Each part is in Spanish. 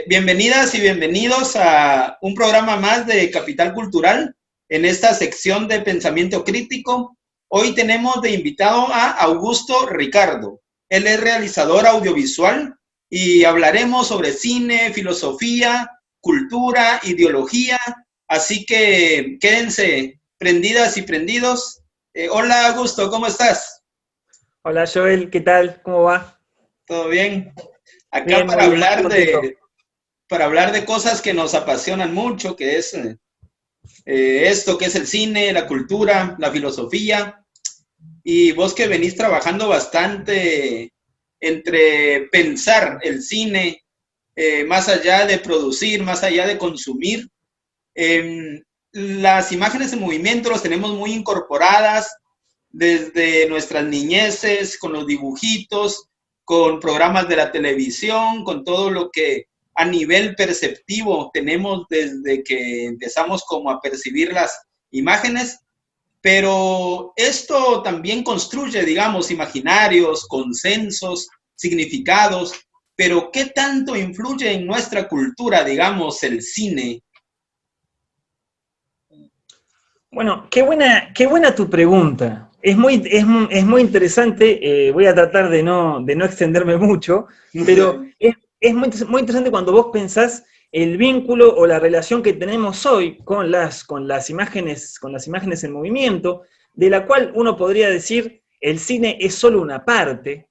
Bienvenidas y bienvenidos a un programa más de Capital Cultural en esta sección de pensamiento crítico. Hoy tenemos de invitado a Augusto Ricardo. Él es realizador audiovisual y hablaremos sobre cine, filosofía, cultura, ideología. Así que quédense prendidas y prendidos. Hola Augusto, ¿cómo estás? Hola Joel, ¿qué tal? ¿Cómo va? ¿Todo bien? Acá Bien, para muy bien, hablar de cosas que nos apasionan mucho, que es esto que es el cine, la cultura, la filosofía. Y vos que venís trabajando bastante entre pensar el cine, más allá de producir, más allá de consumir, las imágenes en movimiento las tenemos muy incorporadas desde nuestras niñeces, con los dibujitos, con programas de la televisión, con todo lo que a nivel perceptivo tenemos desde que empezamos como a percibir las imágenes, pero esto también construye, digamos, imaginarios, consensos, significados, pero ¿qué tanto influye en nuestra cultura, digamos, el cine? Bueno, qué buena tu pregunta. Es muy interesante, voy a tratar de no extenderme mucho, pero es muy interesante cuando vos pensás el vínculo o la relación que tenemos hoy con las imágenes en movimiento, de la cual uno podría decir el cine es solo una parte.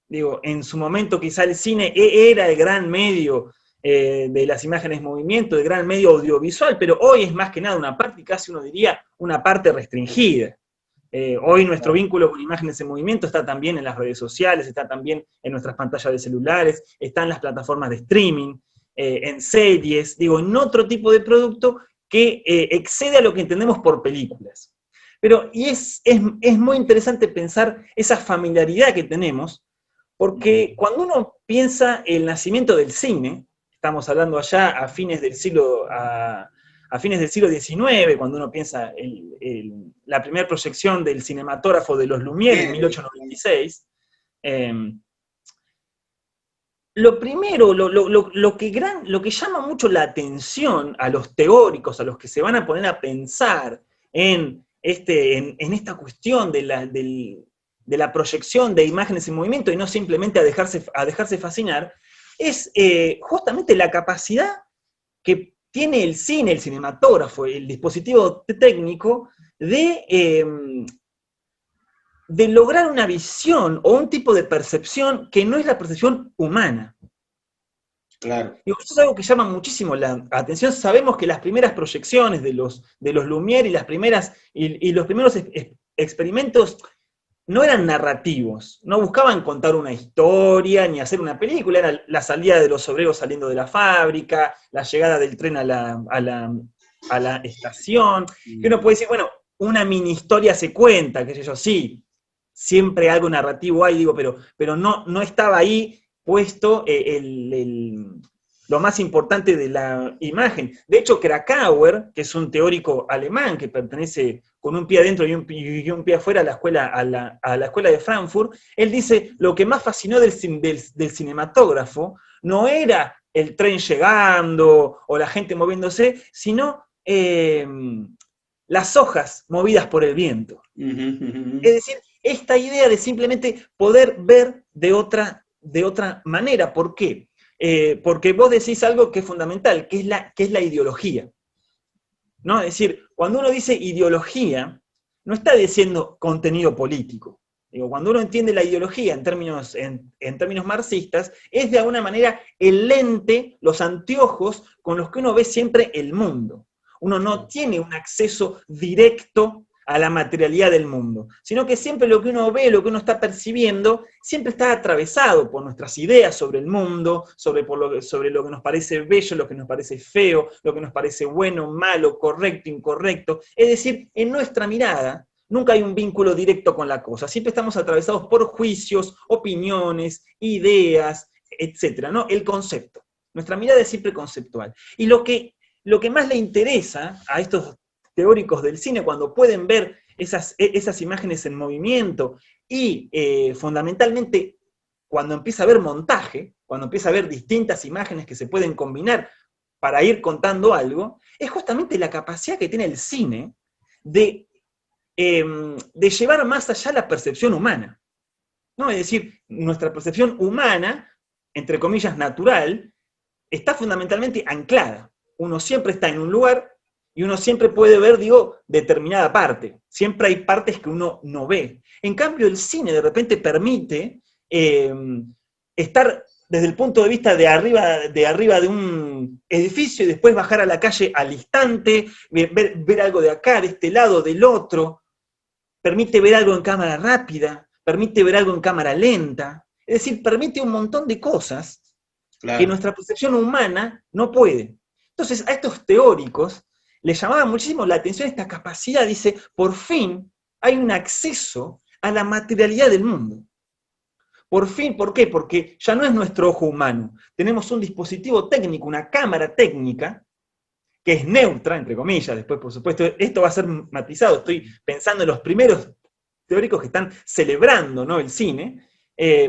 Digo, en su momento quizá el cine era el gran medio de las imágenes en movimiento, el gran medio audiovisual, pero hoy es más que nada una parte, casi uno diría, una parte restringida. Hoy nuestro vínculo con imágenes en movimiento está también en las redes sociales, está también en nuestras pantallas de celulares, está en las plataformas de streaming, en series, digo, en otro tipo de producto que excede a lo que entendemos por películas. Pero, es muy interesante pensar esa familiaridad que tenemos, porque cuando uno piensa el nacimiento del cine, estamos hablando allá a fines del siglo XIX, cuando uno piensa la primera proyección del cinematógrafo de los Lumière en 1896, lo primero, lo que llama mucho la atención a los teóricos, a los que se van a poner a pensar en esta cuestión de la proyección de imágenes en movimiento y no simplemente a dejarse fascinar, es justamente la capacidad que tiene el cine, el cinematógrafo, el dispositivo técnico, de lograr una visión o un tipo de percepción que no es la percepción humana. Claro. Y esto es algo que llama muchísimo la atención. Sabemos que las primeras proyecciones de los Lumière y los primeros experimentos no eran narrativos, no buscaban contar una historia ni hacer una película, era la salida de los obreros saliendo de la fábrica, la llegada del tren a la estación, que uno puede decir, bueno, una mini historia se cuenta, qué sé yo, sí, siempre algo narrativo hay, digo, pero no estaba ahí puesto lo más importante de la imagen. De hecho, Krakauer, que es un teórico alemán que pertenece con un pie adentro y un pie afuera a la escuela de Frankfurt, él dice, lo que más fascinó del cinematógrafo no era el tren llegando o la gente moviéndose, sino las hojas movidas por el viento. Es decir, esta idea de simplemente poder ver de otra manera. ¿Por qué? Porque vos decís algo que es fundamental, que es la ideología. ¿No? Es decir, cuando uno dice ideología, no está diciendo contenido político. Digo, cuando uno entiende la ideología en términos marxistas, es de alguna manera el lente, los anteojos con los que uno ve siempre el mundo. Uno no tiene un acceso directo a la materialidad del mundo, sino que siempre lo que uno ve, lo que uno está percibiendo, siempre está atravesado por nuestras ideas sobre el mundo, sobre lo que nos parece bello, lo que nos parece feo, lo que nos parece bueno, malo, correcto, incorrecto. Es decir, en nuestra mirada nunca hay un vínculo directo con la cosa, siempre estamos atravesados por juicios, opiniones, ideas, etcétera, ¿no? El concepto. Nuestra mirada es siempre conceptual. Y lo que más le interesa a estos teóricos del cine cuando pueden ver esas imágenes en movimiento y fundamentalmente cuando empieza a haber montaje, cuando empieza a haber distintas imágenes que se pueden combinar para ir contando algo, es justamente la capacidad que tiene el cine de llevar más allá la percepción humana, ¿no? Es decir, nuestra percepción humana, entre comillas natural, está fundamentalmente anclada. Uno siempre está en un lugar y uno siempre puede ver, digo, determinada parte. Siempre hay partes que uno no ve. En cambio, el cine de repente permite estar desde el punto de vista de arriba de un edificio y después bajar a la calle al instante, ver algo de acá, de este lado, del otro. Permite ver algo en cámara rápida, permite ver algo en cámara lenta. Es decir, permite un montón de cosas que nuestra percepción humana no puede. Entonces, a estos teóricos les llamaba muchísimo la atención esta capacidad, dice, por fin hay un acceso a la materialidad del mundo. Por fin, ¿por qué? Porque ya no es nuestro ojo humano, tenemos un dispositivo técnico, una cámara técnica, que es neutra, entre comillas, después, por supuesto, esto va a ser matizado, estoy pensando en los primeros teóricos que están celebrando, ¿no?, el cine.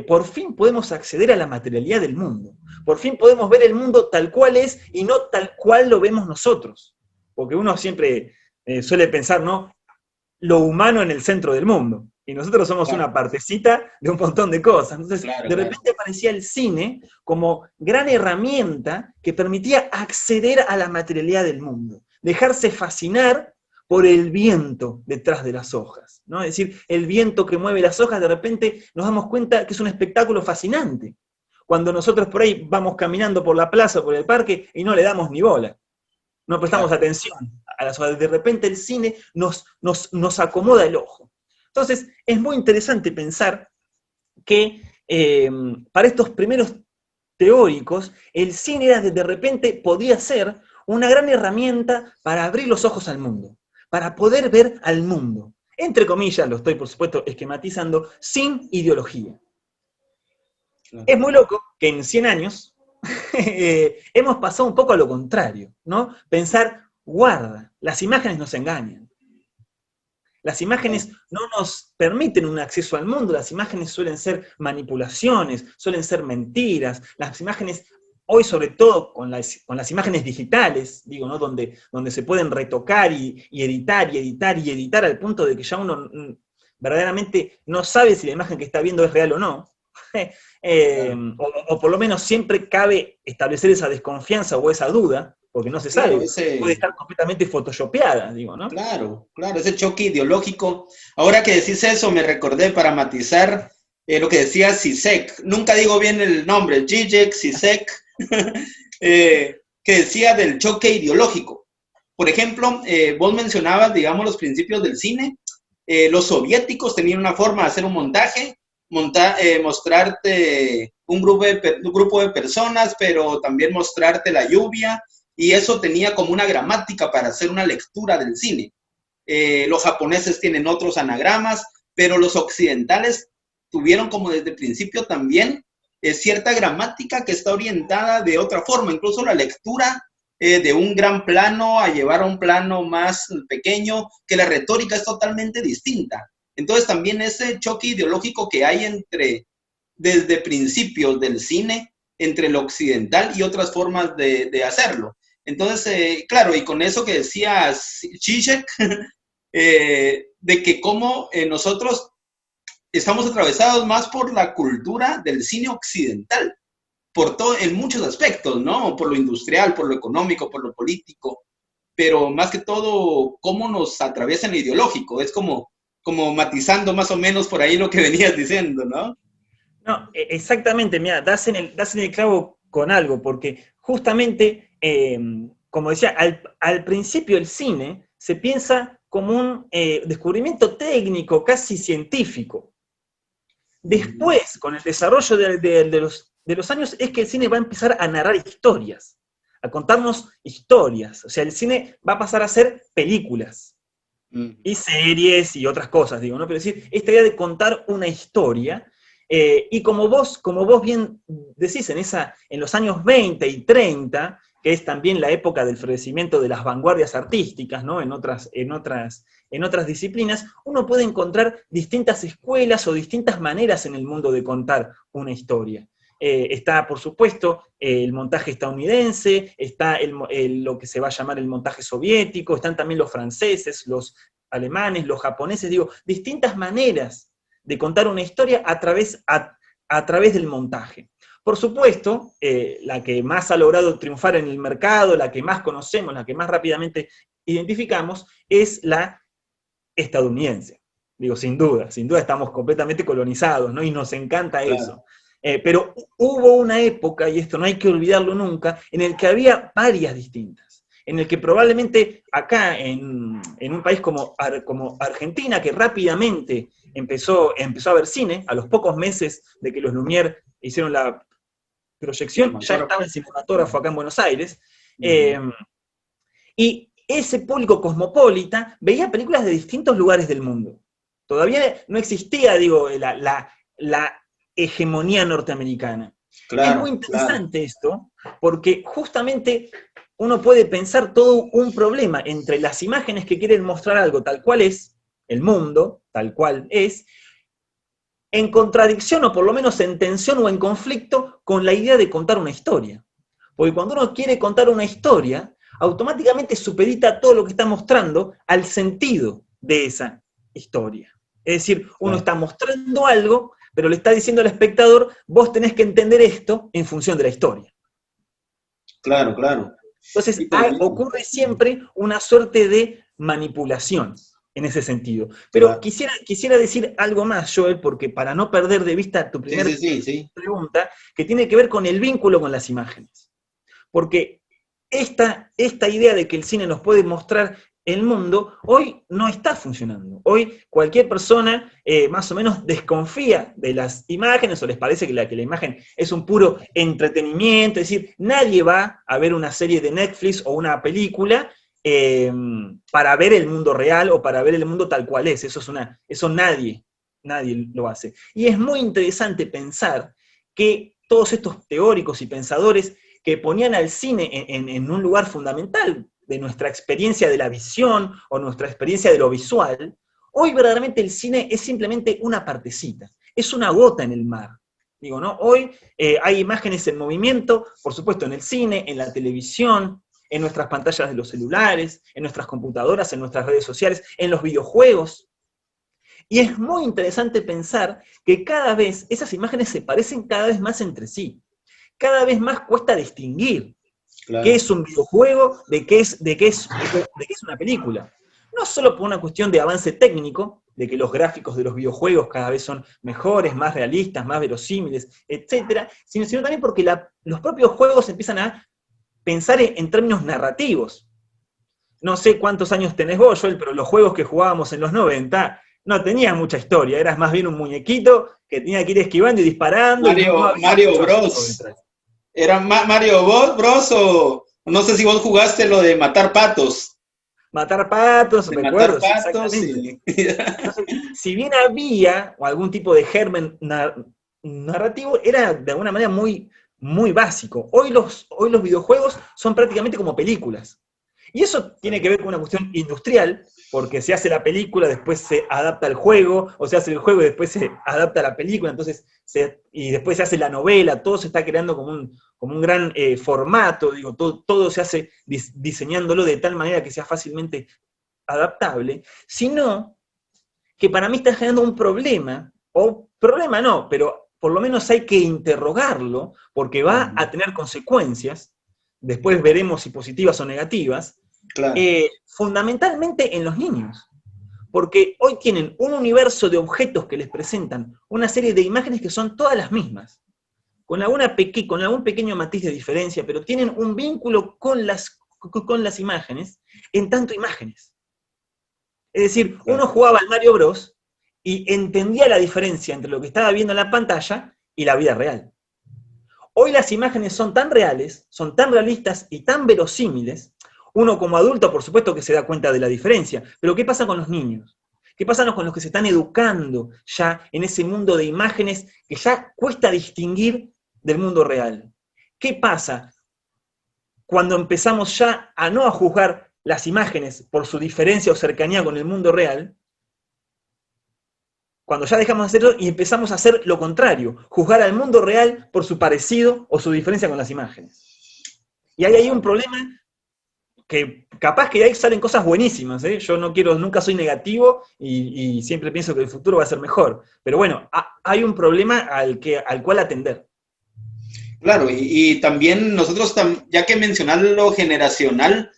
Por fin podemos acceder a la materialidad del mundo. Por fin podemos ver el mundo tal cual es y no tal cual lo vemos nosotros. Porque uno siempre suele pensar, ¿no?, lo humano en el centro del mundo. Y nosotros somos una partecita de un montón de cosas. Entonces, de repente aparecía el cine como gran herramienta que permitía acceder a la materialidad del mundo. Dejarse fascinar por el viento detrás de las hojas, ¿no? Es decir, el viento que mueve las hojas, de repente nos damos cuenta que es un espectáculo fascinante. Cuando nosotros por ahí vamos caminando por la plaza o por el parque y no le damos ni bola, no prestamos atención a las hojas, de repente el cine nos acomoda el ojo. Entonces, es muy interesante pensar que para estos primeros teóricos, el cine era de repente podía ser una gran herramienta para abrir los ojos al mundo, para poder ver al mundo. Entre comillas, lo estoy por supuesto esquematizando, sin ideología. Es muy loco que en 100 años hemos pasado un poco a lo contrario, ¿no? Pensar, guarda, las imágenes nos engañan. Las imágenes no nos permiten un acceso al mundo, las imágenes suelen ser manipulaciones, suelen ser mentiras, las imágenes, hoy sobre todo con las imágenes digitales, digo, ¿no?, donde se pueden retocar y editar y editar y editar al punto de que ya uno verdaderamente no sabe si la imagen que está viendo es real o no. O por lo menos siempre cabe establecer esa desconfianza o esa duda, porque no se sabe, puede estar completamente photoshopeada, digo, ¿no? Claro, ese choque ideológico. Ahora que decís eso, me recordé para matizar lo que decía Zizek, nunca digo bien el nombre, Zizek, Zizek, que decía del choque ideológico. Por ejemplo, vos mencionabas, digamos, los principios del cine. Los soviéticos tenían una forma de hacer un montaje, mostrarte un grupo de personas, pero también mostrarte la lluvia, y eso tenía como una gramática para hacer una lectura del cine. Los japoneses tienen otros anagramas, pero los occidentales tuvieron como desde el principio también cierta gramática que está orientada de otra forma, incluso la lectura de un gran plano a llevar a un plano más pequeño, que la retórica es totalmente distinta. Entonces también ese choque ideológico que hay desde principios del cine, entre lo occidental y otras formas de hacerlo. Entonces, claro, y con eso que decía Zizek, de que como nosotros estamos atravesados más por la cultura del cine occidental, en muchos aspectos, ¿no? Por lo industrial, por lo económico, por lo político, pero más que todo, cómo nos atraviesa en lo ideológico. Es como matizando más o menos por ahí lo que venías diciendo, ¿no? No, exactamente, mira, das en el clavo con algo, porque justamente, como decía, al principio el cine se piensa como un descubrimiento técnico, casi científico. Después, con el desarrollo de los años, es que el cine va a empezar a narrar historias, a contarnos historias. O sea, el cine va a pasar a ser películas, y series y otras cosas, digo, ¿no? Pero es decir, esta idea de contar una historia, y como vos bien decís, en los años 20 y 30, que es también la época del florecimiento de las vanguardias artísticas, ¿no? En otras disciplinas, uno puede encontrar distintas escuelas o distintas maneras en el mundo de contar una historia. Está, por supuesto, el montaje estadounidense, está lo que se va a llamar el montaje soviético, están también los franceses, los alemanes, los japoneses, digo, distintas maneras de contar una historia a través del montaje. Por supuesto, la que más ha logrado triunfar en el mercado, la que más conocemos, la que más rápidamente identificamos, es la estadounidense. Digo, sin duda estamos completamente colonizados, ¿no? Y nos encanta eso. Pero hubo una época, y esto no hay que olvidarlo nunca, en el que había varias distintas. En el que probablemente acá, en un país como Argentina, que rápidamente empezó a ver cine, a los pocos meses de que los Lumière hicieron la proyección, ya estaba el cinematógrafo acá en Buenos Aires, y ese público cosmopolita veía películas de distintos lugares del mundo. Todavía no existía, digo, la hegemonía norteamericana. Claro, es muy interesante esto, porque justamente uno puede pensar todo un problema entre las imágenes que quieren mostrar algo tal cual es, el mundo tal cual es, en contradicción o por lo menos en tensión o en conflicto con la idea de contar una historia. Porque cuando uno quiere contar una historia, automáticamente supedita todo lo que está mostrando al sentido de esa historia. Es decir, uno está mostrando algo, pero le está diciendo al espectador, vos tenés que entender esto en función de la historia. Claro, claro. Entonces ocurre siempre una suerte de manipulación en ese sentido. Pero quisiera decir algo más, Joel, porque para no perder de vista tu primera pregunta, que tiene que ver con el vínculo con las imágenes. Porque esta idea de que el cine nos puede mostrar el mundo, hoy no está funcionando. Hoy cualquier persona más o menos desconfía de las imágenes, o les parece que la imagen es un puro entretenimiento, es decir, nadie va a ver una serie de Netflix o una película para ver el mundo real o para ver el mundo tal cual es. Eso nadie lo hace. Y es muy interesante pensar que todos estos teóricos y pensadores que ponían al cine en un lugar fundamental de nuestra experiencia de la visión o nuestra experiencia de lo visual, hoy verdaderamente el cine es simplemente una partecita, es una gota en el mar. Digo, ¿no? Hoy hay imágenes en movimiento, por supuesto en el cine, en la televisión, en nuestras pantallas de los celulares, en nuestras computadoras, en nuestras redes sociales, en los videojuegos. Y es muy interesante pensar que cada vez esas imágenes se parecen cada vez más entre sí. Cada vez más cuesta distinguir qué es un videojuego de qué es una película. No solo por una cuestión de avance técnico, de que los gráficos de los videojuegos cada vez son mejores, más realistas, más verosímiles, etc., sino también porque los propios juegos empiezan a pensar en términos narrativos. No sé cuántos años tenés vos, Joel, pero los juegos que jugábamos en los 90 no tenían mucha historia, eras más bien un muñequito que tenía que ir esquivando y disparando. Mario Bros. ¿Era Mario Bros o no sé si vos jugaste lo de matar patos? Matar patos, recuerdo, exactamente. Sí. Entonces, si bien había algún tipo de germen narrativo, era de alguna manera muy, muy básico. Hoy los videojuegos son prácticamente como películas. Y eso tiene que ver con una cuestión industrial, porque se hace la película, después se adapta al juego, o se hace el juego y después se adapta a la película, entonces y después se hace la novela, todo se está creando como un gran formato, digo, todo se hace diseñándolo de tal manera que sea fácilmente adaptable, sino que para mí está generando un problema, o problema no, pero por lo menos hay que interrogarlo, porque va a tener consecuencias, después veremos si positivas o negativas, fundamentalmente en los niños. Porque hoy tienen un universo de objetos que les presentan una serie de imágenes que son todas las mismas, con algún pequeño matiz de diferencia, pero tienen un vínculo con las imágenes, en tanto imágenes. Es decir, Claro. uno jugaba al Mario Bros. Y entendía la diferencia entre lo que estaba viendo en la pantalla y la vida real. Hoy las imágenes son tan reales, son tan realistas y tan verosímiles, uno como adulto por supuesto que se da cuenta de la diferencia, pero ¿qué pasa con los niños? ¿Qué pasa con los que se están educando ya en ese mundo de imágenes que ya cuesta distinguir del mundo real? ¿Qué pasa cuando empezamos ya a no a juzgar las imágenes por su diferencia o cercanía con el mundo real? Cuando ya dejamos de hacerlo y empezamos a hacer lo contrario, juzgar al mundo real por su parecido o su diferencia con las imágenes. Y ahí hay un problema que capaz que de ahí salen cosas buenísimas, ¿eh? Yo no quiero, nunca soy negativo y siempre pienso que el futuro va a ser mejor. Pero bueno, hay un problema al cual atender. Claro, y también nosotros, ya que mencionar lo generacional,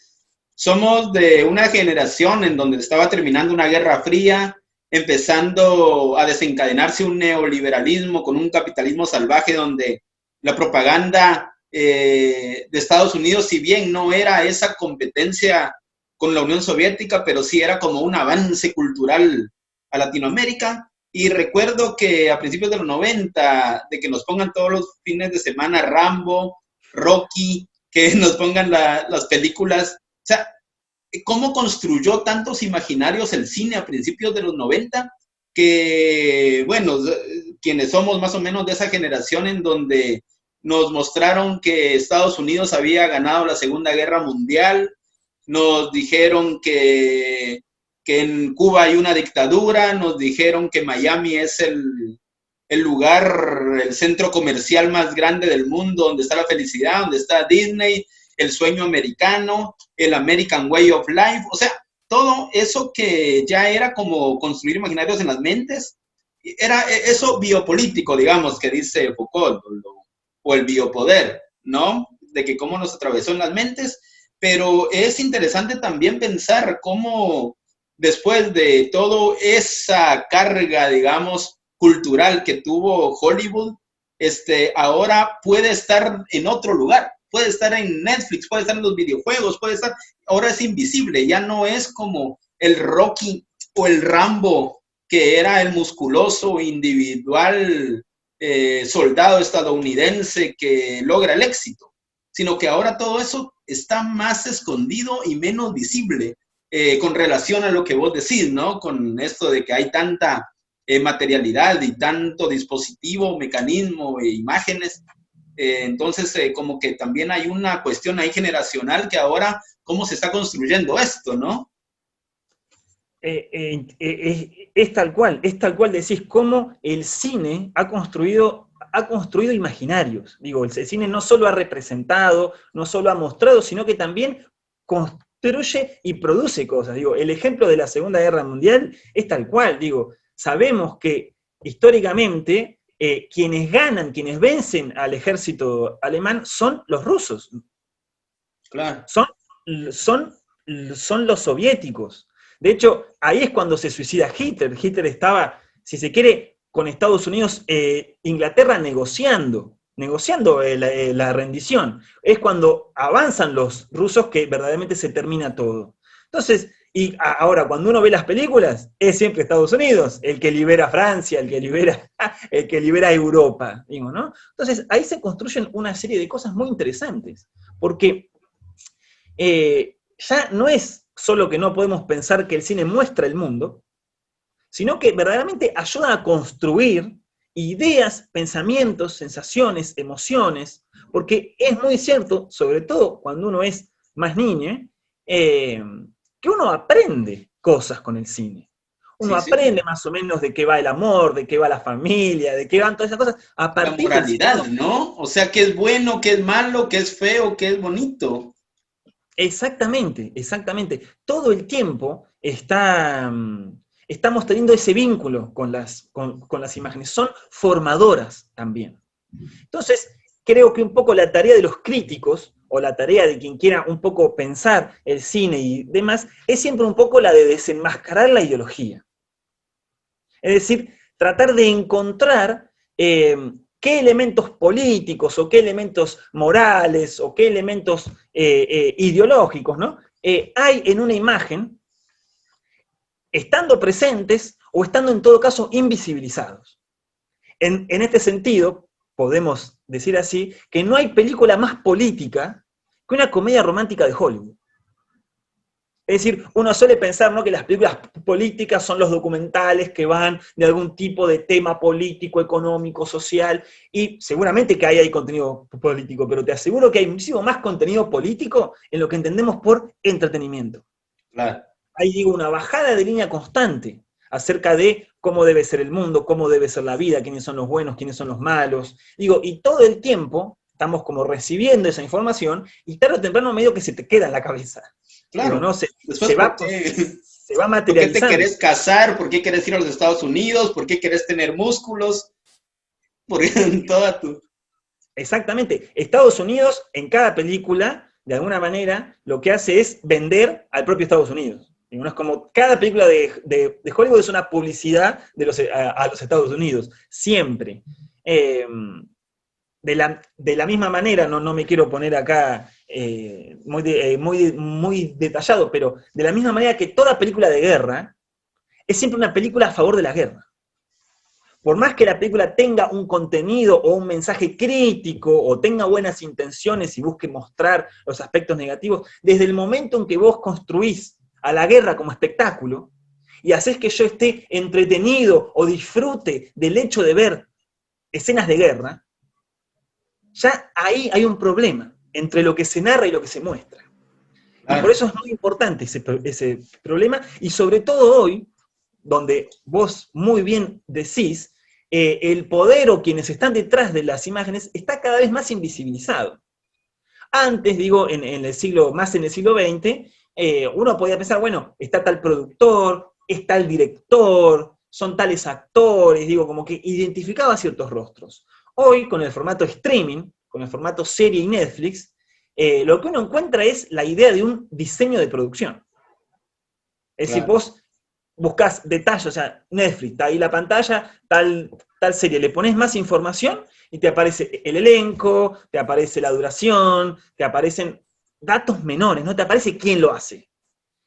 somos de una generación en donde estaba terminando una guerra fría, empezando a desencadenarse un neoliberalismo con un capitalismo salvaje donde la propaganda de Estados Unidos, si bien no era esa competencia con la Unión Soviética, pero sí era como un avance cultural a Latinoamérica. Y recuerdo que a principios de los 90, de que nos pongan todos los fines de semana Rambo, Rocky, que nos pongan las películas. O sea, cómo construyó tantos imaginarios el cine a principios de los 90, que, bueno, quienes somos más o menos de esa generación en donde nos mostraron que Estados Unidos había ganado la Segunda Guerra Mundial, nos dijeron que en Cuba hay una dictadura, nos dijeron que Miami es el lugar, el centro comercial más grande del mundo, donde está la felicidad, donde está Disney, el sueño americano, el American Way of Life, o sea, todo eso que ya era como construir imaginarios en las mentes, era eso biopolítico, digamos, que dice Foucault, o el biopoder, ¿no? De que cómo nos atravesó en las mentes, pero es interesante también pensar cómo después de toda esa carga, digamos, cultural que tuvo Hollywood, ahora puede estar en otro lugar, puede estar en Netflix, puede estar en los videojuegos, puede estar, ahora es invisible, ya no es como el Rocky o el Rambo, que era el musculoso individual soldado estadounidense que logra el éxito, sino que ahora todo eso está más escondido y menos visible con relación a lo que vos decís, ¿no? Con esto de que hay tanta materialidad y tanto dispositivo, mecanismo e imágenes. Entonces, como que también hay una cuestión ahí generacional que ahora, ¿cómo se está construyendo esto, no? Es tal cual decís, cómo el cine ha construido imaginarios. Digo, el cine no solo ha representado, no solo ha mostrado, sino que también construye y produce cosas. Digo, el ejemplo de la Segunda Guerra Mundial es tal cual. Digo, sabemos que históricamente quienes ganan, quienes vencen al ejército alemán son los rusos. Claro. Son los soviéticos. De hecho, ahí es cuando se suicida Hitler. Hitler estaba, si se quiere, con Estados Unidos, Inglaterra negociando la rendición. Es cuando avanzan los rusos que verdaderamente se termina todo. Entonces, y ahora cuando uno ve las películas, es siempre Estados Unidos el que libera a Francia, el que libera a Europa, digo, ¿no? Entonces, ahí se construyen una serie de cosas muy interesantes, porque ya no es solo que no podemos pensar que el cine muestra el mundo, sino que verdaderamente ayuda a construir ideas, pensamientos, sensaciones, emociones, porque es muy cierto, sobre todo cuando uno es más niño, que uno aprende cosas con el cine. Uno aprende más o menos de qué va el amor, de qué va la familia, de qué van todas esas cosas. A partir la moralidad, ¿no? O sea, qué es bueno, qué es malo, qué es feo, qué es bonito. Exactamente. Todo el tiempo estamos teniendo ese vínculo con las imágenes. Son formadoras también. Entonces, creo que un poco la tarea de los críticos, o la tarea de quien quiera un poco pensar el cine y demás, es siempre un poco la de desenmascarar la ideología. Es decir, tratar de encontrar qué elementos políticos, o qué elementos morales, o qué elementos ideológicos, ¿no? Hay en una imagen estando presentes o estando en todo caso invisibilizados. En este sentido, podemos decir así, que no hay película más política que una comedia romántica de Hollywood. Es decir, uno suele pensar, ¿no?, que las películas políticas son los documentales que van de algún tipo de tema político, económico, social, y seguramente que ahí hay contenido político, pero te aseguro que hay muchísimo más contenido político en lo que entendemos por entretenimiento. Claro. Hay, digo, una bajada de línea constante acerca de cómo debe ser el mundo, cómo debe ser la vida, quiénes son los buenos, quiénes son los malos. Digo, y todo el tiempo estamos como recibiendo esa información y tarde o temprano medio que se te queda en la cabeza. Claro. Digo, ¿no? Después, se va materializando. ¿Por qué te querés casar? ¿Por qué querés ir a los Estados Unidos? ¿Por qué querés tener músculos? Porque en toda tu... Exactamente. Estados Unidos, en cada película, de alguna manera, lo que hace es vender al propio Estados Unidos. Y uno es como, cada película de Hollywood es una publicidad a los Estados Unidos, siempre. De la misma manera, no me quiero poner acá muy detallado, pero de la misma manera que toda película de guerra es siempre una película a favor de la guerra. Por más que la película tenga un contenido o un mensaje crítico o tenga buenas intenciones y busque mostrar los aspectos negativos, desde el momento en que vos construís a la guerra como espectáculo y haces que yo esté entretenido o disfrute del hecho de ver escenas de guerra, ya ahí hay un problema entre lo que se narra y lo que se muestra. Claro. Y por eso es muy importante ese problema, y sobre todo hoy, donde vos muy bien decís, el poder o quienes están detrás de las imágenes está cada vez más invisibilizado. Antes, digo, más en el siglo XX, uno podía pensar, bueno, está tal productor, está el director, son tales actores, digo, como que identificaba ciertos rostros. Hoy, con el formato streaming, con el formato serie y Netflix, lo que uno encuentra es la idea de un diseño de producción. Es decir, vos buscás detalles, o sea, Netflix, está ahí la pantalla, tal serie, le pones más información y te aparece el elenco, te aparece la duración, te aparecen datos menores, no te aparece quién lo hace,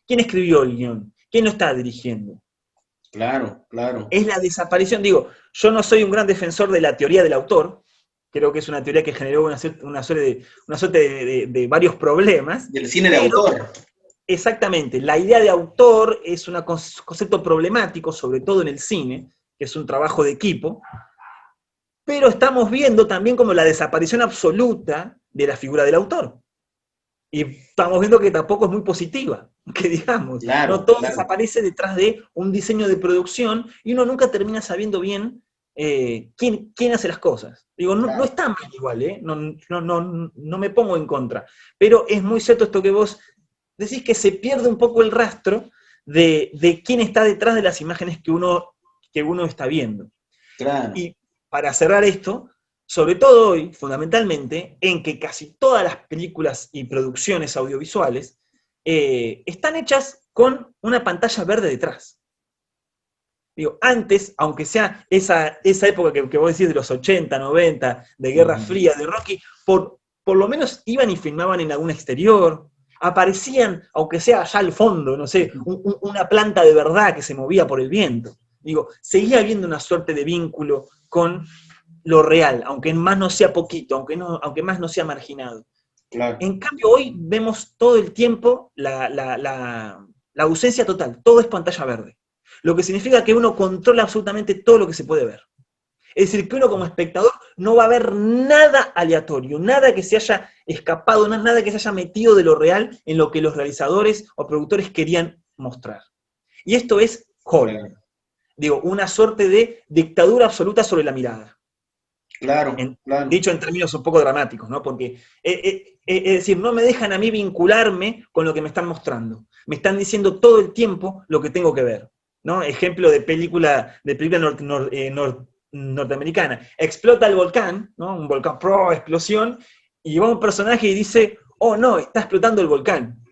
quién escribió el guión, quién lo está dirigiendo. Claro, claro. Es la desaparición, digo, yo no soy un gran defensor de la teoría del autor, creo que es una teoría que generó una suerte de varios problemas. Del cine de autor. Exactamente, la idea de autor es un concepto problemático, sobre todo en el cine, que es un trabajo de equipo, pero estamos viendo también como la desaparición absoluta de la figura del autor. Y estamos viendo que tampoco es muy positiva, que digamos, claro, no todo desaparece detrás de un diseño de producción y uno nunca termina sabiendo bien quién hace las cosas. Digo, no está mal igual, no me pongo en contra, pero es muy cierto esto que vos decís, que se pierde un poco el rastro de quién está detrás de las imágenes que uno está viendo. Claro. Y para cerrar esto, sobre todo hoy, fundamentalmente, en que casi todas las películas y producciones audiovisuales están hechas con una pantalla verde detrás. Digo, antes, aunque sea esa época que vos decís de los 80, 90, de Guerra Fría, de Rocky, por lo menos iban y filmaban en algún exterior, aparecían, aunque sea allá al fondo, no sé, una planta de verdad que se movía por el viento. Digo, seguía habiendo una suerte de vínculo con lo real, aunque más no sea poquito, aunque más no sea marginado. Claro. En cambio, hoy vemos todo el tiempo la ausencia total, todo es pantalla verde. Lo que significa que uno controla absolutamente todo lo que se puede ver. Es decir, que uno como espectador no va a ver nada aleatorio, nada que se haya escapado, nada que se haya metido de lo real en lo que los realizadores o productores querían mostrar. Y esto es Hollywood. Digo, una suerte de dictadura absoluta sobre la mirada. Claro, Dicho en términos un poco dramáticos, ¿no? Porque, es decir, no me dejan a mí vincularme con lo que me están mostrando. Me están diciendo todo el tiempo lo que tengo que ver, ¿no? Ejemplo de película norteamericana. Explota el volcán, ¿no? Un volcán explosión, y va un personaje y dice, oh no, está explotando el volcán.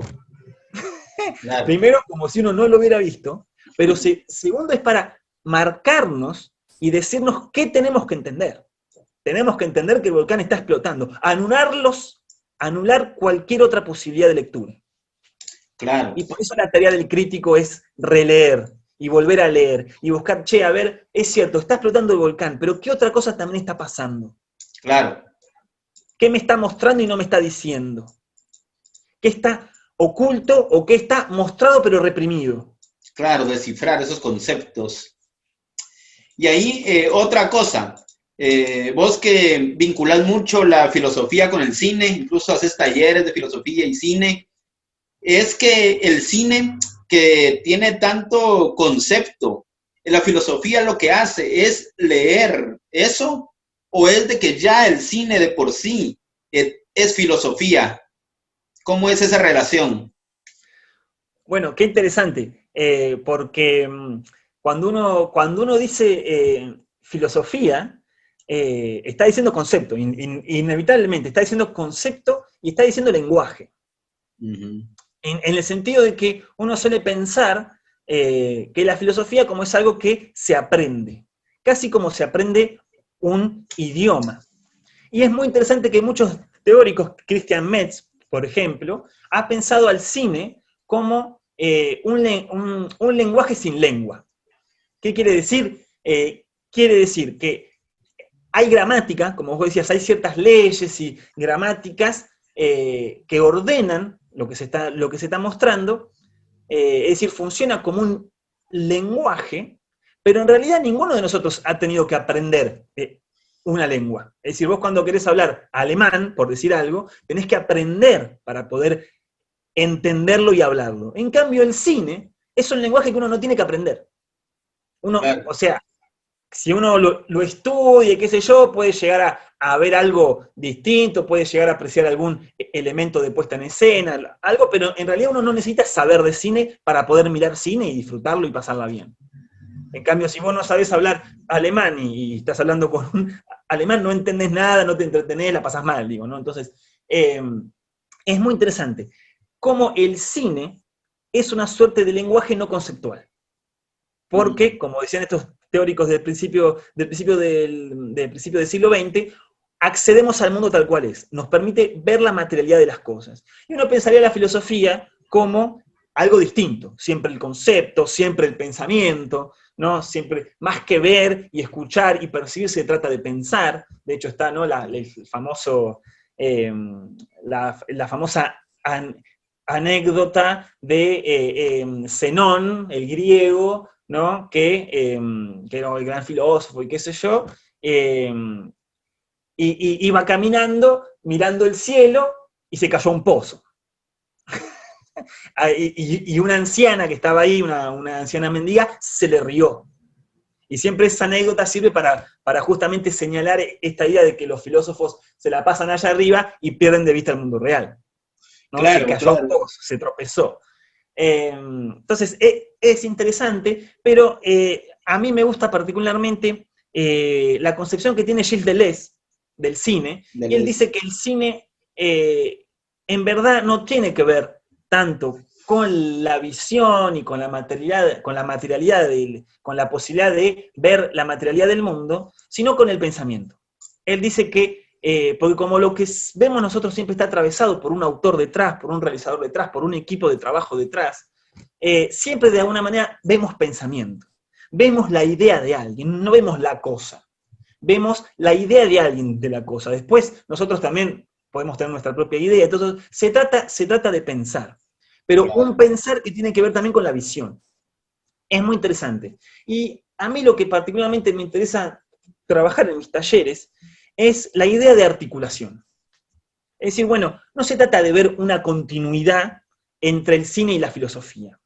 Claro. Primero, como si uno no lo hubiera visto, pero segundo es para marcarnos y decirnos qué tenemos que entender. Tenemos que entender que el volcán está explotando. Anular cualquier otra posibilidad de lectura. Claro. Y por eso la tarea del crítico es releer, y volver a leer, y buscar, che, a ver, es cierto, está explotando el volcán, pero ¿qué otra cosa también está pasando? Claro. ¿Qué me está mostrando y no me está diciendo? ¿Qué está oculto o qué está mostrado pero reprimido? Claro, descifrar esos conceptos. Y ahí otra cosa, vos que vinculás mucho la filosofía con el cine, incluso haces talleres de filosofía y cine, es que el cine que tiene tanto concepto, la filosofía lo que hace es leer eso, o es de que ya el cine de por sí es filosofía. ¿Cómo es esa relación? Bueno, qué interesante, porque cuando uno dice filosofía, está diciendo concepto, inevitablemente, está diciendo concepto y está diciendo lenguaje. Uh-huh. En el sentido de que uno suele pensar que la filosofía como es algo que se aprende, casi como se aprende un idioma. Y es muy interesante que muchos teóricos, Christian Metz, por ejemplo, ha pensado al cine como un lenguaje sin lengua. ¿Qué quiere decir? Quiere decir que hay gramática, como vos decías, hay ciertas leyes y gramáticas que ordenan lo que se está mostrando, es decir, funciona como un lenguaje, pero en realidad ninguno de nosotros ha tenido que aprender una lengua. Es decir, vos cuando querés hablar alemán, por decir algo, tenés que aprender para poder entenderlo y hablarlo. En cambio, el cine es un lenguaje que uno no tiene que aprender. O sea, si uno lo estudia, qué sé yo, puede llegar a ver algo distinto, puede llegar a apreciar algún elemento de puesta en escena, algo, pero en realidad uno no necesita saber de cine para poder mirar cine y disfrutarlo y pasarla bien. En cambio, si vos no sabés hablar alemán y estás hablando con un alemán, no entendés nada, no te entretenés, la pasás mal, digo, ¿no? Entonces, es muy interesante cómo el cine es una suerte de lenguaje no conceptual. Porque, como decían estos teóricos del principio del siglo XX, accedemos al mundo tal cual es. Nos permite ver la materialidad de las cosas. Y uno pensaría la filosofía como algo distinto. Siempre el concepto, siempre el pensamiento, ¿no? Siempre, más que ver y escuchar y percibir, se trata de pensar. De hecho está, ¿no? la famosa anécdota de Zenón, el griego, ¿no? que era el gran filósofo y qué sé yo, y iba caminando, mirando el cielo, y se cayó a un pozo. y una anciana que estaba ahí, una anciana mendiga, se le rió. Y siempre esa anécdota sirve para justamente señalar esta idea de que los filósofos se la pasan allá arriba y pierden de vista el mundo real, ¿no? Claro, se cayó a un pozo, se tropezó. Entonces, es interesante, pero a mí me gusta particularmente la concepción que tiene Gilles Deleuze del cine, y él dice que el cine en verdad no tiene que ver tanto con la visión y con la materialidad, con la posibilidad de ver la materialidad del mundo, sino con el pensamiento. Él dice que porque como lo que vemos nosotros siempre está atravesado por un autor detrás, por un realizador detrás, por un equipo de trabajo detrás, siempre de alguna manera vemos pensamiento, vemos la idea de alguien, no vemos la cosa, vemos la idea de alguien de la cosa. Después nosotros también podemos tener nuestra propia idea, entonces se trata de pensar, pero un pensar que tiene que ver también con la visión. Es muy interesante. Y a mí lo que particularmente me interesa trabajar en mis talleres es la idea de articulación. Es decir, bueno, no se trata de ver una continuidad entre el cine y la filosofía.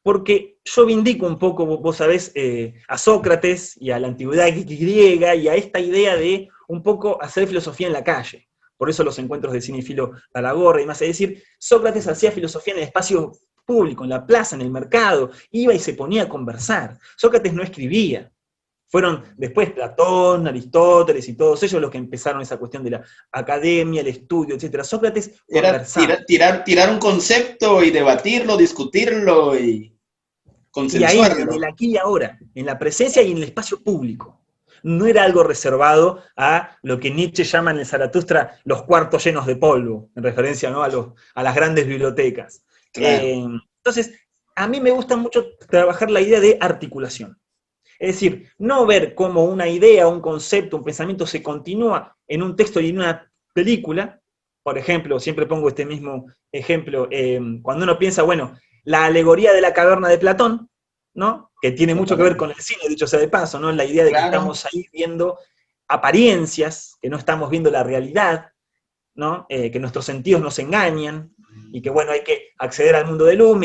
Porque yo vindico un poco, vos sabés, a Sócrates y a la antigüedad griega y a esta idea de un poco hacer filosofía en la calle. Por eso los encuentros de cinéfilo a la gorra y más. Es decir, Sócrates hacía filosofía en el espacio público, en la plaza, en el mercado, iba y se ponía a conversar. Sócrates no escribía. Fueron después Platón, Aristóteles y todos ellos los que empezaron esa cuestión de la academia, el estudio, etc. Sócrates conversaba. Era tirar un concepto y debatirlo, discutirlo y consensuarlo. Y ahí, en el aquí y ahora, en la presencia y en el espacio público. No era algo reservado a lo que Nietzsche llama en el Zaratustra los cuartos llenos de polvo, en referencia, ¿no? a las grandes bibliotecas. Claro. Entonces, a mí me gusta mucho trabajar la idea de articulación. Es decir, no ver cómo una idea, un concepto, un pensamiento se continúa en un texto y en una película. Por ejemplo, siempre pongo este mismo ejemplo, cuando uno piensa, bueno, la alegoría de la caverna de Platón, ¿no? Que tiene mucho que ver con el cine, dicho sea de paso, ¿no? La idea de que Claro, estamos ahí viendo apariencias, que no estamos viendo la realidad, ¿no? Que nuestros sentidos nos engañan, y que bueno, hay que acceder al mundo de luz,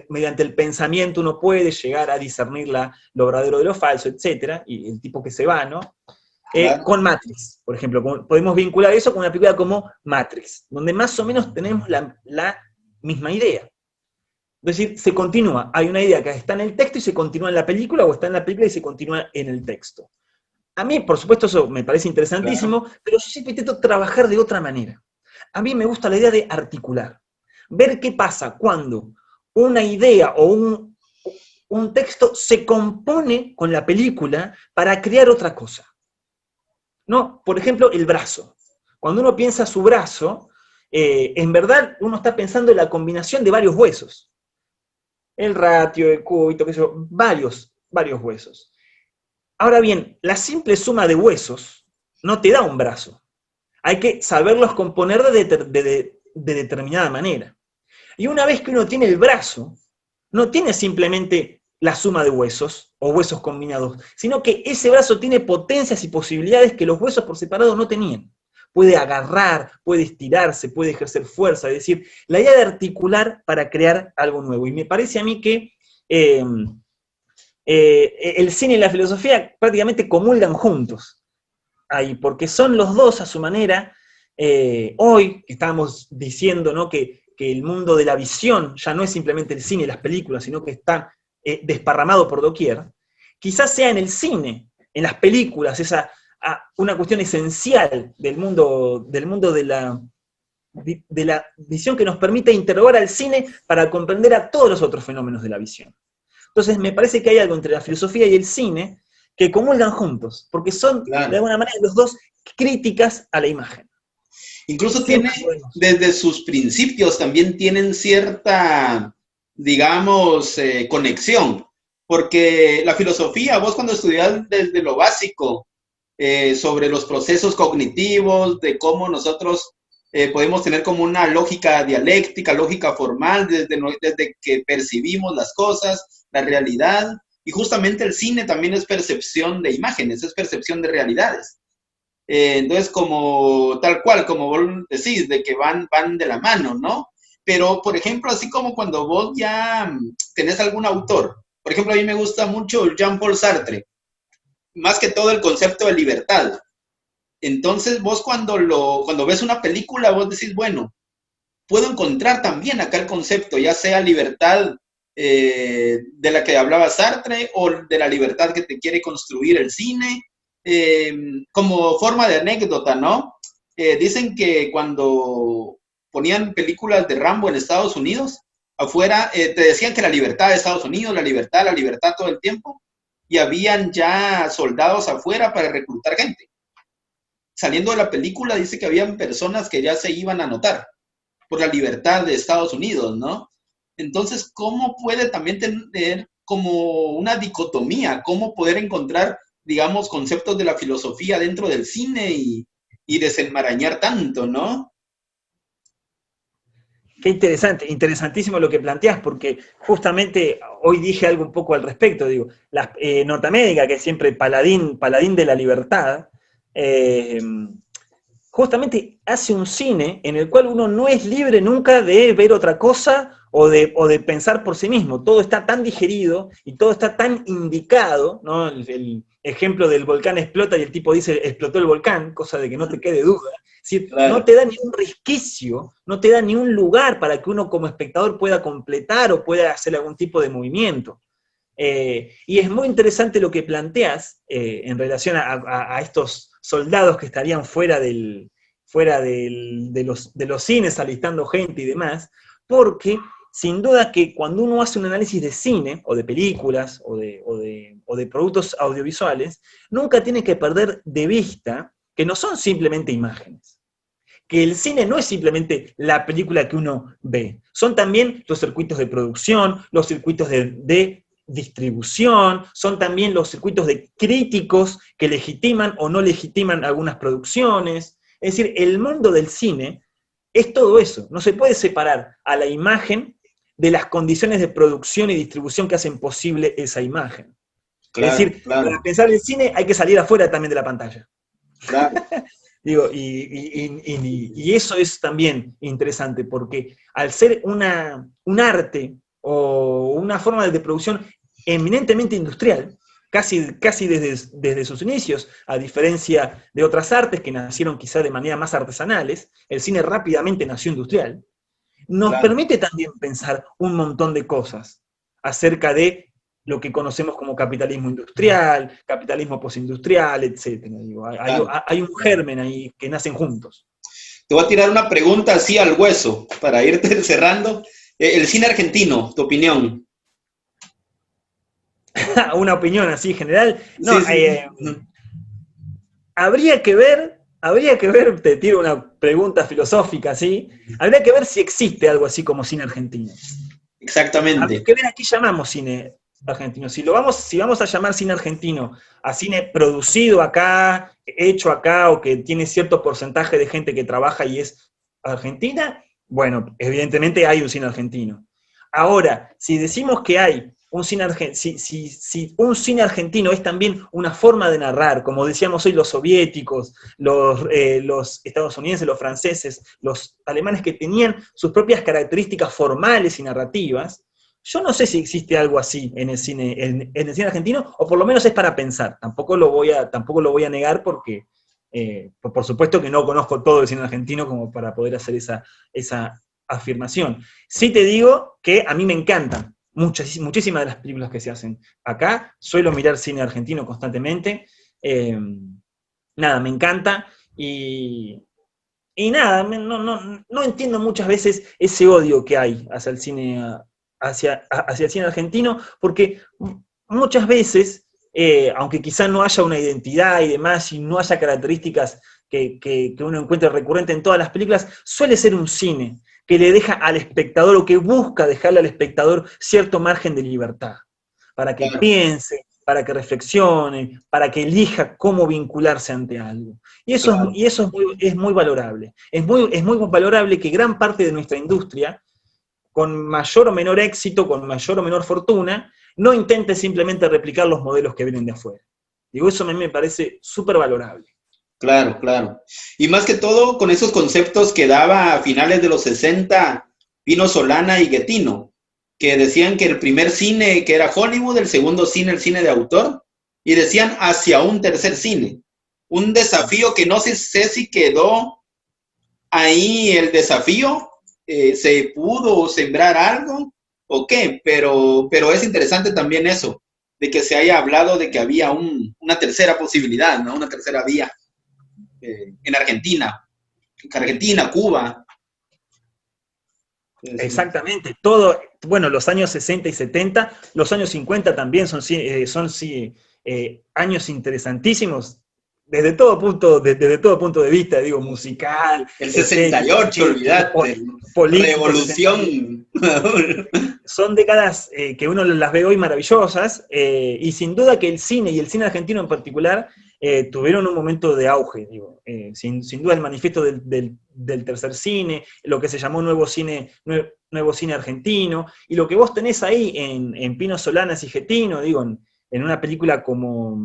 mediante el pensamiento uno puede llegar a discernir lo verdadero de lo falso, etcétera, y el tipo que se va, ¿no? claro. Con Matrix, por ejemplo, podemos vincular eso con una película como Matrix, donde más o menos tenemos la misma idea. Es decir, se continúa, hay una idea que está en el texto y se continúa en la película, o está en la película y se continúa en el texto. A mí, por supuesto, eso me parece Claro. interesantísimo, pero yo siempre intento trabajar de otra manera. A mí me gusta la idea de articular. Ver qué pasa cuando una idea o un texto se compone con la película para crear otra cosa. ¿No? Por ejemplo, el brazo. Cuando uno piensa su brazo, en verdad uno está pensando en la combinación de varios huesos. El ratio, el cúbito, qué sé yo, varios huesos. Ahora bien, la simple suma de huesos no te da un brazo. Hay que saberlos componer de determinada manera. Y una vez que uno tiene el brazo, no tiene simplemente la suma de huesos o huesos combinados, sino que ese brazo tiene potencias y posibilidades que los huesos por separado no tenían. Puede agarrar, puede estirarse, puede ejercer fuerza, es decir, la idea de articular para crear algo nuevo. Y me parece a mí que el cine y la filosofía prácticamente comulgan juntos ahí, porque son los dos a su manera. Hoy que estábamos diciendo, ¿no?, que el mundo de la visión ya no es simplemente el cine y las películas, sino que está desparramado por doquier, quizás sea en el cine, en las películas, una cuestión esencial del mundo de la visión que nos permite interrogar al cine para comprender a todos los otros fenómenos de la visión. Entonces me parece que hay algo entre la filosofía y el cine que comulgan juntos, porque son, de Claro. alguna manera, los dos críticas a la imagen. Incluso tiene, Siempre podemos. desde sus principios, también tienen cierta, digamos, conexión, porque la filosofía, vos cuando estudias desde lo básico, sobre los procesos cognitivos, de cómo nosotros podemos tener como una lógica dialéctica, lógica formal, desde que percibimos las cosas, la realidad, y justamente el cine también es percepción de imágenes, es percepción de realidades. Entonces, como tal cual, como vos decís, de que van de la mano, ¿no? Pero, por ejemplo, así como cuando vos ya tenés algún autor, por ejemplo, a mí me gusta mucho Jean-Paul Sartre, más que todo el concepto de libertad. Entonces, vos cuando ves una película, vos decís, bueno, puedo encontrar también acá el concepto, ya sea libertad de la que hablaba Sartre o de la libertad que te quiere construir el cine, eh, como forma de anécdota, ¿no? Dicen que cuando ponían películas de Rambo en Estados Unidos, afuera te decían que la libertad de Estados Unidos, la libertad todo el tiempo, y habían ya soldados afuera para reclutar gente. Saliendo de la película dice que habían personas que ya se iban a notar por la libertad de Estados Unidos, ¿no? Entonces, ¿cómo puede también tener como una dicotomía? ¿Cómo poder encontrar, digamos, conceptos de la filosofía dentro del cine y desenmarañar tanto, ¿no? Qué interesante, interesantísimo lo que planteás, porque justamente hoy dije algo un poco al respecto, digo, Norteamérica, que es siempre paladín de la libertad, eh, justamente hace un cine en el cual uno no es libre nunca de ver otra cosa o de pensar por sí mismo. Todo está tan digerido y todo está tan indicado, ¿no? El ejemplo del volcán explota y el tipo dice, explotó el volcán, cosa de que no te quede duda. Es decir, no Claro. te da ni un resquicio, no te da ni un lugar para que uno como espectador pueda completar o pueda hacer algún tipo de movimiento. Y es muy interesante lo que planteas en relación a estos soldados que estarían fuera de los cines alistando gente y demás, porque sin duda que cuando uno hace un análisis de cine, o de películas, o de productos audiovisuales, nunca tiene que perder de vista que no son simplemente imágenes, que el cine no es simplemente la película que uno ve, son también los circuitos de producción, los circuitos de distribución, son también los circuitos de críticos que legitiman o no legitiman algunas producciones. Es decir, el mundo del cine es todo eso, no se puede separar a la imagen de las condiciones de producción y distribución que hacen posible esa imagen. Claro, es decir, claro. Para pensar el cine hay que salir afuera también de la pantalla. Claro. Digo, y eso es también interesante, porque al ser un arte o una forma de producción eminentemente industrial, casi desde sus inicios, a diferencia de otras artes que nacieron quizá de manera más artesanales, el cine rápidamente nació industrial, nos Claro. permite también pensar un montón de cosas acerca de lo que conocemos como capitalismo industrial, capitalismo postindustrial, etc. Claro. Hay un germen ahí que nacen juntos. Te voy a tirar una pregunta así al hueso para irte cerrando. El cine argentino, tu opinión. Una opinión así general. No, Sí, sí. habría que ver, te tiro una pregunta filosófica así, habría que ver si existe algo así como cine argentino. Exactamente. Habría que ver a qué llamamos cine argentino. Si vamos a llamar cine argentino a cine producido acá, hecho acá, o que tiene cierto porcentaje de gente que trabaja y es argentina, bueno, evidentemente hay un cine argentino. Ahora, si decimos que hay un cine argentino, si un cine argentino es también una forma de narrar, como decíamos hoy los soviéticos, los estadounidenses, los franceses, los alemanes que tenían sus propias características formales y narrativas, yo no sé si existe algo así en el cine, en el cine argentino, o por lo menos es para pensar. Tampoco lo voy a negar porque, por supuesto que no conozco todo el cine argentino como para poder hacer esa afirmación. Sí te digo que a mí me encantan muchísimas de las películas que se hacen acá. Suelo mirar cine argentino constantemente. Nada, me encanta. Y nada, no entiendo muchas veces ese odio que hay hacia el cine, hacia el cine argentino, porque muchas veces, aunque quizá no haya una identidad y demás, y no haya características que uno encuentre recurrente en todas las películas, suele ser un cine que le deja al espectador, o que busca dejarle al espectador cierto margen de libertad, para que piense, para que reflexione, para que elija cómo vincularse ante algo. Y eso es muy valorable. Es muy valorable que gran parte de nuestra industria, con mayor o menor éxito, con mayor o menor fortuna, no intente simplemente replicar los modelos que vienen de afuera. Digo, eso a mí me parece súper valorable. Claro, claro. Y más que todo con esos conceptos que daba a finales de los 60 Pino Solana y Guettino, que decían que el primer cine que era Hollywood, el segundo cine el cine de autor, y decían hacia un tercer cine. Un desafío que no sé si quedó ahí el desafío, se pudo sembrar algo o qué, pero es interesante también eso, de que se haya hablado de que había una tercera posibilidad, ¿no? Una tercera vía. En Argentina, Cuba. Exactamente, bueno, los años 60 y 70, los años 50 también son años interesantísimos desde todo punto de vista, digo, musical. El 68, olvidate, revolución. Son décadas que uno las ve hoy maravillosas, y sin duda que el cine, y el cine argentino en particular, tuvieron un momento de auge, digo. Sin duda el manifiesto del tercer cine, lo que se llamó nuevo cine argentino, y lo que vos tenés ahí en Pino Solanas y Guettino, digo, en una película como...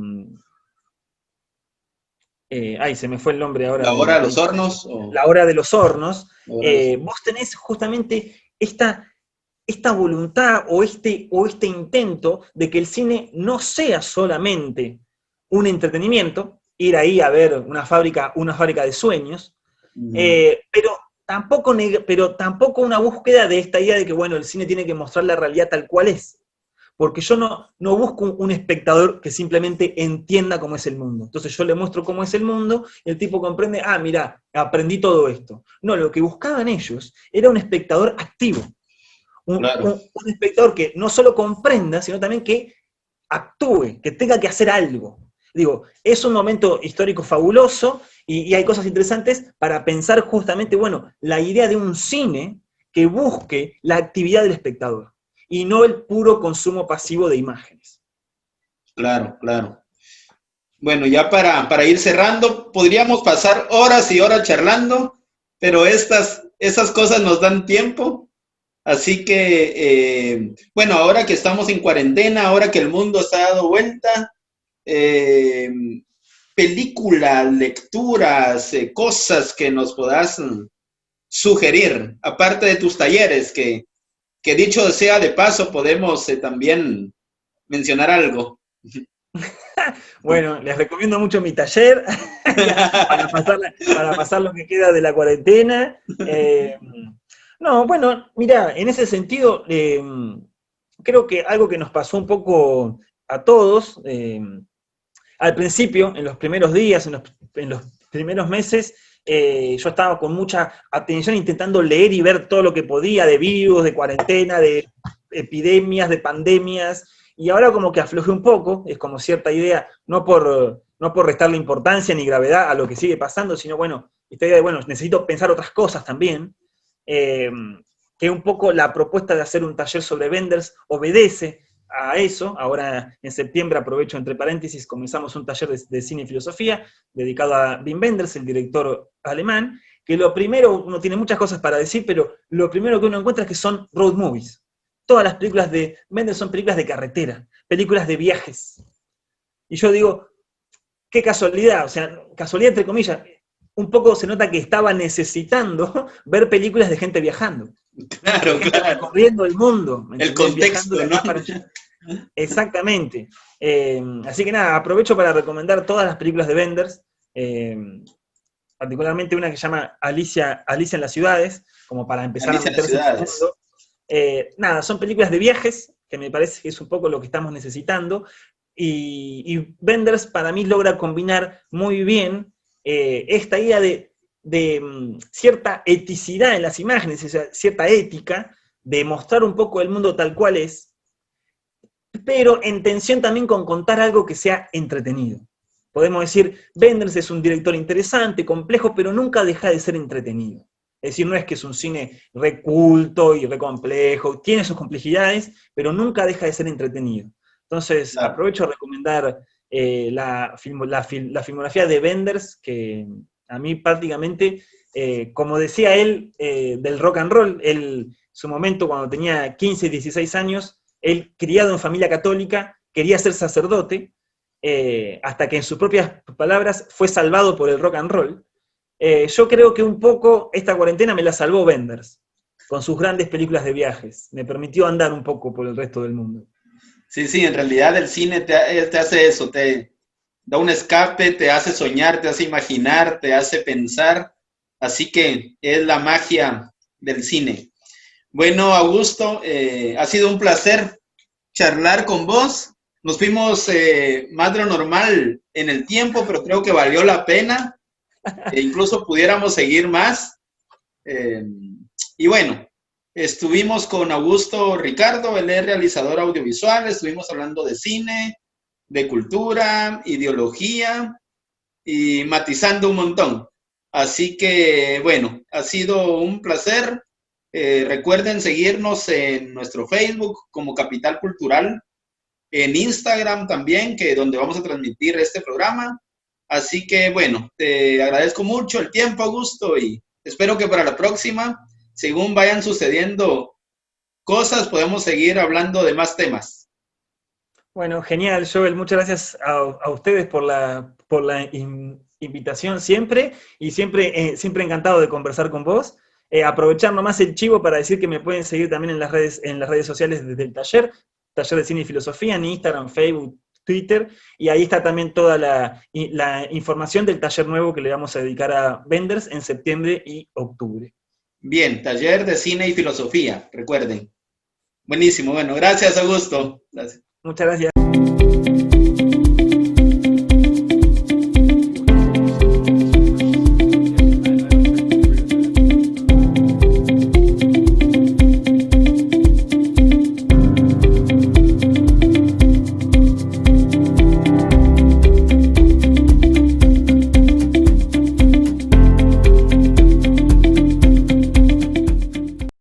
se me fue el nombre ahora. ¿La Hora de los Hornos? La Hora de los Hornos. Vos tenés justamente esta voluntad o este intento de que el cine no sea solamente un entretenimiento, ir ahí a ver una fábrica de sueños, pero tampoco una búsqueda de esta idea de que, bueno, el cine tiene que mostrar la realidad tal cual es. Porque yo no busco un espectador que simplemente entienda cómo es el mundo. Entonces yo le muestro cómo es el mundo, y el tipo comprende, mira, aprendí todo esto. No, lo que buscaban ellos era un espectador activo. Un espectador que no solo comprenda, sino también que actúe, que tenga que hacer algo. Digo, es un momento histórico fabuloso y hay cosas interesantes para pensar justamente, bueno, la idea de un cine que busque la actividad del espectador y no el puro consumo pasivo de imágenes. Claro, claro. Bueno, ya para ir cerrando, podríamos pasar horas y horas charlando, pero esas cosas nos dan tiempo. Así que, bueno, ahora que estamos en cuarentena, ahora que el mundo está dado vuelta, eh, películas, lecturas, cosas que nos puedas sugerir, aparte de tus talleres, que dicho sea de paso, podemos también mencionar algo. Bueno, les recomiendo mucho mi taller para pasar lo que queda de la cuarentena. No, bueno, mira, en ese sentido, creo que algo que nos pasó un poco a todos, al principio, en los primeros días, en los primeros meses, yo estaba con mucha atención intentando leer y ver todo lo que podía de virus, de cuarentena, de epidemias, de pandemias, y ahora como que aflojé un poco, es como cierta idea, no por restarle importancia ni gravedad a lo que sigue pasando, sino bueno, esta idea de, bueno, necesito pensar otras cosas también, que un poco la propuesta de hacer un taller sobre vendors obedece a eso. Ahora en septiembre, aprovecho entre paréntesis, comenzamos un taller de cine y filosofía dedicado a Wim Wenders, el director alemán, que lo primero, uno tiene muchas cosas para decir, pero lo primero que uno encuentra es que son road movies. Todas las películas de Wenders son películas de carretera, películas de viajes. Y yo digo, qué casualidad, o sea, casualidad entre comillas, un poco se nota que estaba necesitando ver películas de gente viajando. Claro, gente claro. recorriendo el mundo. El contexto, ¿no? Exactamente. Así que nada, aprovecho para recomendar todas las películas de Wenders, particularmente una que se llama Alicia en las ciudades, como para empezar Alicia a meterse en su mundo. Nada, son películas de viajes, que me parece que es un poco lo que estamos necesitando, y Wenders para mí logra combinar muy bien esta idea de cierta eticidad en las imágenes, o sea, cierta ética, de mostrar un poco el mundo tal cual es, pero en tensión también con contar algo que sea entretenido. Podemos decir, Wenders es un director interesante, complejo, pero nunca deja de ser entretenido. Es decir, no es que es un cine reculto y recomplejo, tiene sus complejidades, pero nunca deja de ser entretenido. Entonces, claro, aprovecho a recomendar la filmografía de Wenders, que a mí prácticamente, como decía él, del rock and roll, su momento cuando tenía 15, 16 años, él, criado en familia católica, quería ser sacerdote, hasta que en sus propias palabras fue salvado por el rock and roll. Yo creo que un poco esta cuarentena me la salvó Wenders, con sus grandes películas de viajes. Me permitió andar un poco por el resto del mundo. Sí, sí, en realidad el cine te hace eso, te da un escape, te hace soñar, te hace imaginar, te hace pensar. Así que es la magia del cine. Bueno, Augusto, ha sido un placer charlar con vos. Nos fuimos más de lo normal en el tiempo, pero creo que valió la pena. Incluso pudiéramos seguir más. Y bueno, estuvimos con Augusto Ricardo, él es realizador audiovisual, estuvimos hablando de cine, de cultura, ideología y matizando un montón. Así que, bueno, ha sido un placer. Recuerden seguirnos en nuestro Facebook como Capital Cultural, en Instagram también, que donde vamos a transmitir este programa. Así que, bueno, te agradezco mucho el tiempo, Augusto, y espero que para la próxima, según vayan sucediendo cosas, podemos seguir hablando de más temas. Bueno, genial, Joel. Muchas gracias a ustedes por la invitación siempre, y siempre encantado de conversar con vos. Aprovechar nomás el chivo para decir que me pueden seguir también en las redes sociales desde el taller de cine y filosofía, en Instagram, Facebook, Twitter, y ahí está también toda la información del taller nuevo que le vamos a dedicar a Wenders en septiembre y octubre. Bien, taller de cine y filosofía, recuerden. Buenísimo, bueno, gracias, Augusto. Gracias. Muchas gracias.